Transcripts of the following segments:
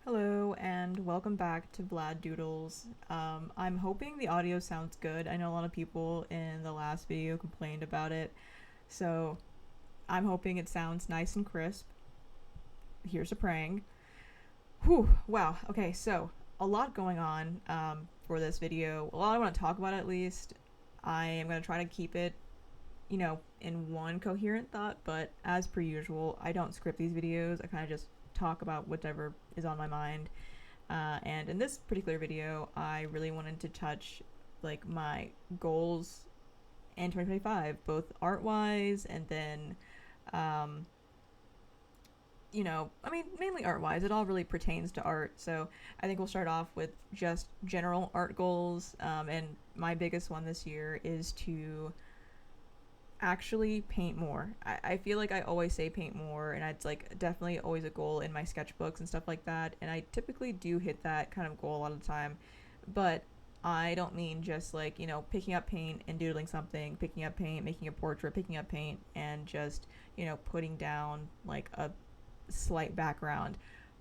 Hello and welcome back to VLADdoodles. I'm hoping the audio sounds good. I know a lot of people in the last video complained about it, so I'm hoping it sounds nice and crisp. Here's a praying. Whew, wow. Okay, so a lot going on for this video. A lot I want to talk about at least. I am going to try to keep it, in one coherent thought, but as per usual, I don't script these videos. I kind of just talk about whatever is on my mind. And in this particular video, I really wanted to touch like my goals in 2025, both art wise and then, um, mainly art wise. It all really pertains to art. So I think we'll start off with just general art goals. And my biggest one this year is to actually paint more. I feel like I always say paint more, and it's like definitely always a goal in my sketchbooks and stuff like that. And I typically do hit that kind of goal a lot of the time, but I don't mean just like, picking up paint and doodling something, picking up paint, making a portrait, picking up paint, and just, putting down like a slight background.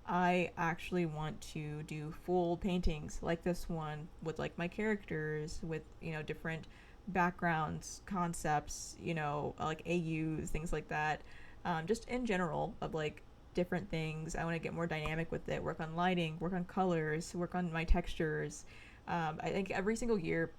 I actually want to do full paintings like this one with like my characters, with, different backgrounds, concepts, like AUs, things like that. Just in general of like different things. I want to get more dynamic with it, work on lighting, work on colors, work on my textures. I think every single year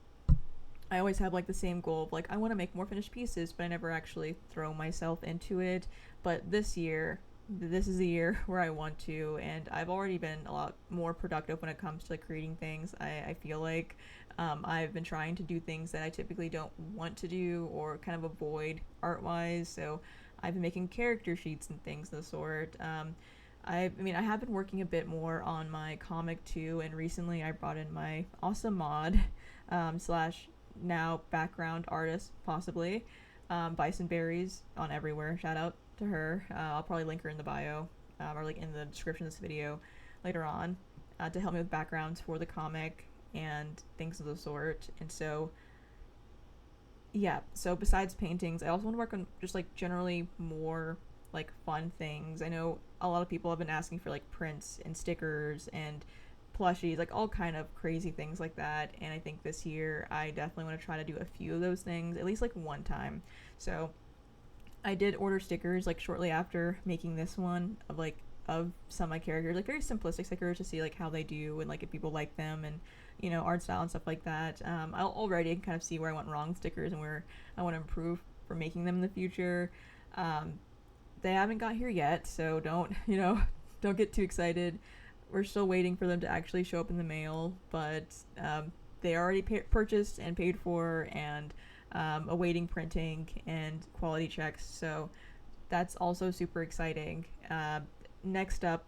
I always have like the same goal of like I want to make more finished pieces, but I never actually throw myself into it. But this is the year where I want to, and I've already been a lot more productive when it comes to like creating things. I feel like I've been trying to do things that I typically don't want to do or kind of avoid art wise. So I've been making character sheets and things of the sort. I have been working a bit more on my comic too, and recently I brought in my awesome mod slash now background artist, possibly, Bison Berries on everywhere. Shout out to her. I'll probably link her in the bio or like in the description of this video later on to help me with backgrounds for the comic and things of the sort. And so, yeah, so besides paintings, I also want to work on just like generally more like fun things. I know a lot of people have been asking for like prints and stickers and plushies, like all kind of crazy things like that. And I think this year I definitely want to try to do a few of those things at least like one time. So I did order stickers like shortly after making this one of some of my characters, like very simplistic stickers to see like how they do and like if people like them and art style and stuff like that. I'll already kind of see where I went wrong with stickers and where I want to improve for making them in the future. Um, they haven't got here yet, so don't don't get too excited. We're still waiting for them to actually show up in the mail, but they already purchased and paid for and awaiting printing and quality checks. So that's also super exciting. Next up,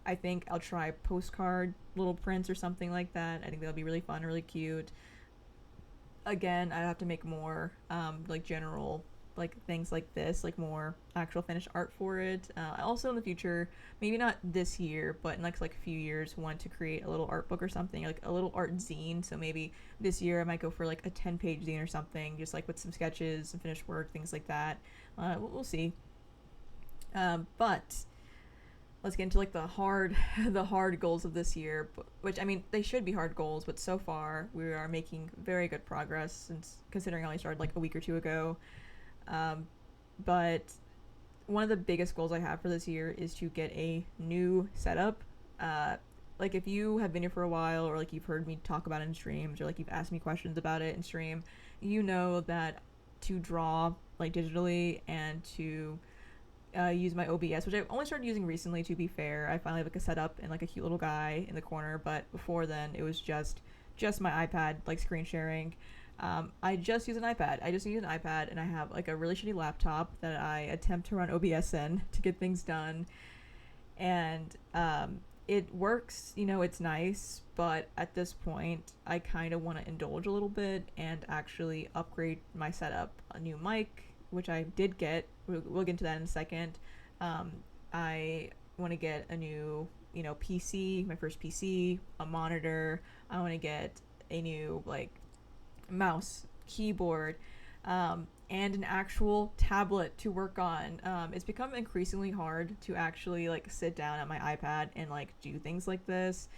I think I'll try postcard little prints or something like that. I think that'll be really fun, really cute. Again, I have to make more like general like things like this, like more actual finished art for it. I also in the future, maybe not this year, but in like a few years, want to create a little art book or something, like a little art zine. So maybe this year I might go for like a 10-page zine or something, just like with some sketches and finished work, things like that. We'll see. But let's get into like the hard the hard goals of this year, which I mean they should be hard goals, but so far we are making very good progress since considering I only started like a week or two ago. Um, but one of the biggest goals I have for this year is to get a new setup. Like if you have been here for a while, or like you've heard me talk about it in streams, or like you've asked me questions about it in stream, you know that to draw like digitally and to use my OBS, which I've only started using recently. To be fair, I finally have like a setup and like a cute little guy in the corner. But before then, it was just my iPad, like screen sharing. I just use an iPad. I just use an iPad, and I have like a really shitty laptop that I attempt to run OBS in to get things done. And it works. It's nice, but at this point, I kind of want to indulge a little bit and actually upgrade my setup. A new mic, which I did get. We'll get into that in a second. I want to get a new, PC, my first PC, a monitor. I want to get a new like mouse, keyboard, and an actual tablet to work on. It's become increasingly hard to actually like sit down at my iPad and like do things like this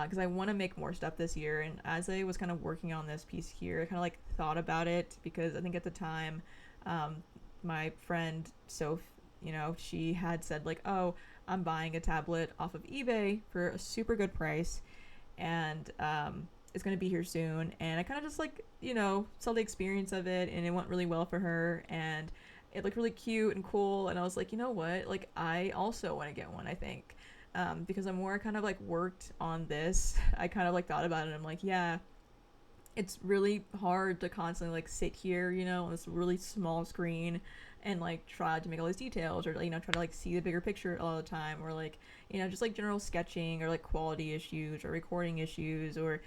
because I want to make more stuff this year. And as I was kind of working on this piece here, I kind of like thought about it because I think at the time, um, my friend Soph, she had said like, "Oh, I'm buying a tablet off of eBay for a super good price, and it's gonna be here soon." And I kind of just like saw the experience of it, and it went really well for her, and it looked really cute and cool. And I was like, you know what? Like, I also want to get one. I think because the more I kind of like worked on this, I kind of like thought about it. And I'm like, yeah, it's really hard to constantly like sit here, on this really small screen and like try to make all these details or try to like see the bigger picture all the time or like just like general sketching or like quality issues or recording issues or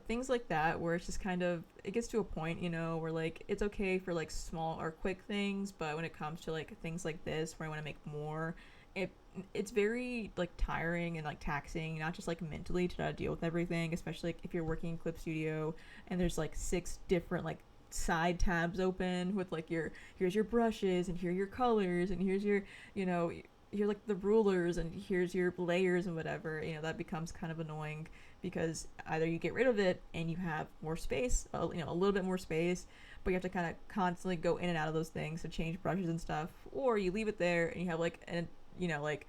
things like that where it's just kind of it gets to a point where like it's okay for like small or quick things, but when it comes to like things like this where I want to make more, it it's very like tiring and like taxing, not just like mentally to try to deal with everything, especially like, if you're working in Clip Studio and there's like 6 different like side tabs open with like here's your brushes and here are your colors and here's your here's like the rulers and here's your layers and whatever. That becomes kind of annoying because either you get rid of it and you have more space, a little bit more space, but you have to kind of constantly go in and out of those things to change brushes and stuff, or you leave it there and you have like an like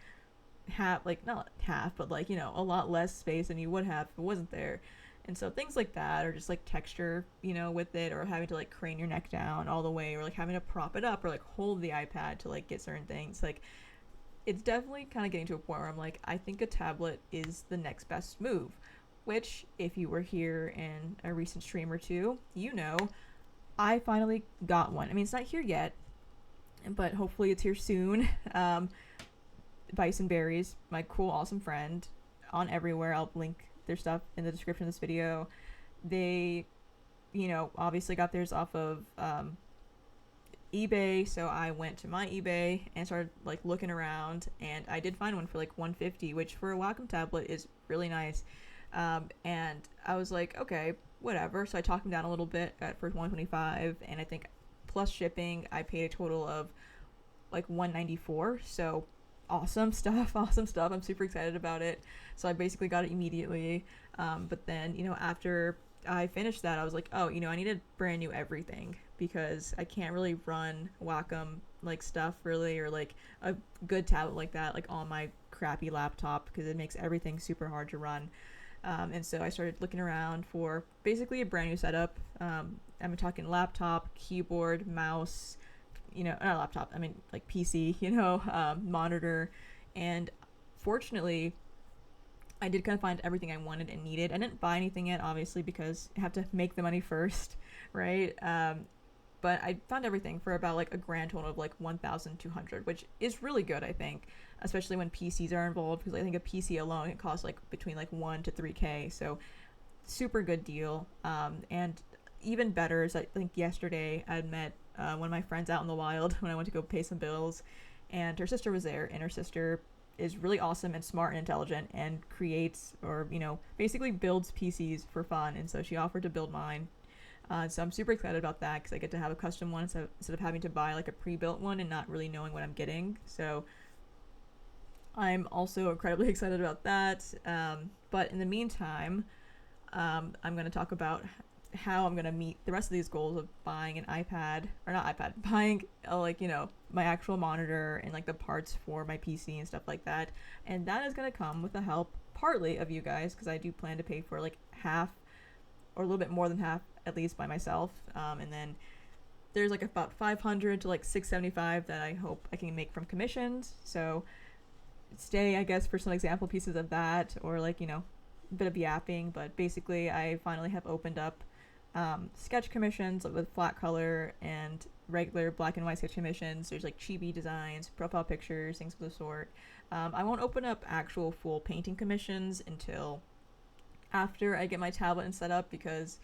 half, like not half, but like a lot less space than you would have if it wasn't there. And so things like that, or just like texture, with it, or having to like crane your neck down all the way, or like having to prop it up, or like hold the iPad to like get certain things. Like, it's definitely kind of getting to a point where I'm like, I think a tablet is the next best move. Which, if you were here in a recent stream or two, I finally got one. I mean, it's not here yet, but hopefully it's here soon. Bison Berries, my cool, awesome friend, on everywhere. I'll link their stuff in the description of this video. They, obviously got theirs off of eBay, so I went to my eBay and started like looking around, and I did find one for like 150, which for a Wacom tablet is really nice. And I was like, okay, whatever. So I talked them down a little bit, got it for 125, and I think plus shipping, I paid a total of like 194. So awesome stuff. I'm super excited about it. So I basically got it immediately. But then, after I finished that, I was like, oh, I need a brand new everything because I can't really run Wacom like stuff really, or like a good tablet like that, like on my crappy laptop, because it makes everything super hard to run. And so I started looking around for basically a brand new setup. I'm talking laptop, keyboard, mouse, not laptop, I mean like PC, monitor. And fortunately, I did kind of find everything I wanted and needed. I didn't buy anything yet, obviously, because I have to make the money first, right? But I found everything for about like a grand total of like 1,200, which is really good, I think, especially when PCs are involved, because I think a PC alone it costs like between like 1 to 3K, so super good deal. And even better is I think yesterday I had met one of my friends out in the wild when I went to go pay some bills, and her sister was there, and her sister is really awesome and smart and intelligent and creates or basically builds PCs for fun, and so she offered to build mine. So I'm super excited about that because I get to have a custom one instead of having to buy like a pre-built one and not really knowing what I'm getting. So I'm also incredibly excited about that. But in the meantime, I'm going to talk about how I'm going to meet the rest of these goals of buying an iPad, or not iPad, buying my actual monitor and like the parts for my PC and stuff like that. And that is going to come with the help partly of you guys, because I do plan to pay for like half or a little bit more than half at least by myself. And then there's like about 500 to like 675 that I hope I can make from commissions. So stay, I guess, for some example pieces of that, or like, a bit of yapping. But basically I finally have opened up sketch commissions with flat color and regular black and white sketch commissions. There's like chibi designs, profile pictures, things of the sort. I won't open up actual full painting commissions until after I get my tablet and set up, because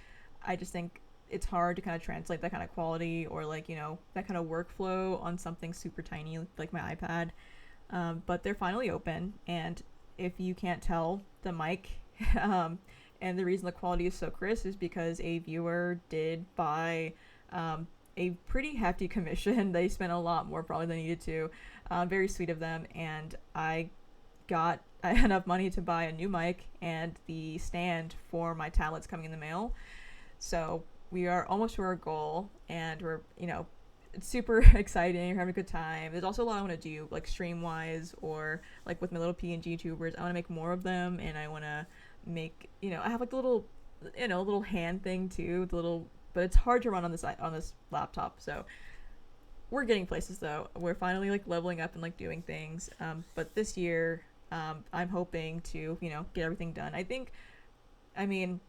I just think it's hard to kind of translate that kind of quality or like that kind of workflow on something super tiny like my iPad. But they're finally open, and if you can't tell, the mic and the reason the quality is so crisp is because a viewer did buy a pretty hefty commission. They spent a lot more probably than they needed to. Very sweet of them, and I got enough money to buy a new mic and the stand for my tablet's coming in the mail. So we are almost to our goal, and we're, it's super exciting. We're having a good time. There's also a lot I want to do, like stream wise, or like with my little PNG tubers. I want to make more of them, and I want to make, I have like the little, little hand thing too, the little, but it's hard to run on this laptop. So we're getting places though. We're finally like leveling up and like doing things. But this year, I'm hoping to, get everything done. I mean,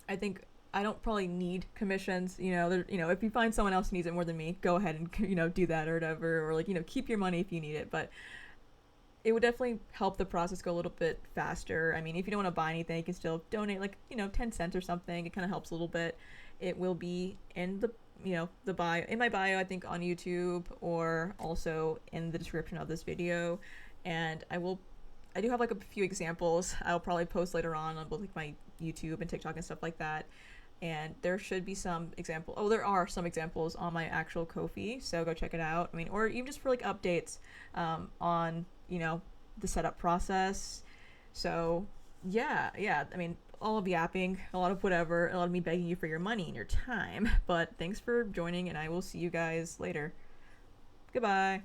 I think I don't probably need commissions. If you find someone else who needs it more than me, go ahead and do that or whatever, or like keep your money if you need it. But it would definitely help the process go a little bit faster. I mean, if you don't want to buy anything, you can still donate like 10 cents or something. It kind of helps a little bit. It will be in the bio, in my bio, I think, on YouTube, or also in the description of this video. And I do have like a few examples I'll probably post later on both like my YouTube and TikTok and stuff like that. And there should be there are some examples on my actual Ko-fi, so go check it out. I mean, or even just for like updates on the setup process. So yeah, I mean, all of yapping, a lot of whatever, a lot of me begging you for your money and your time. But thanks for joining, and I will see you guys later. Goodbye.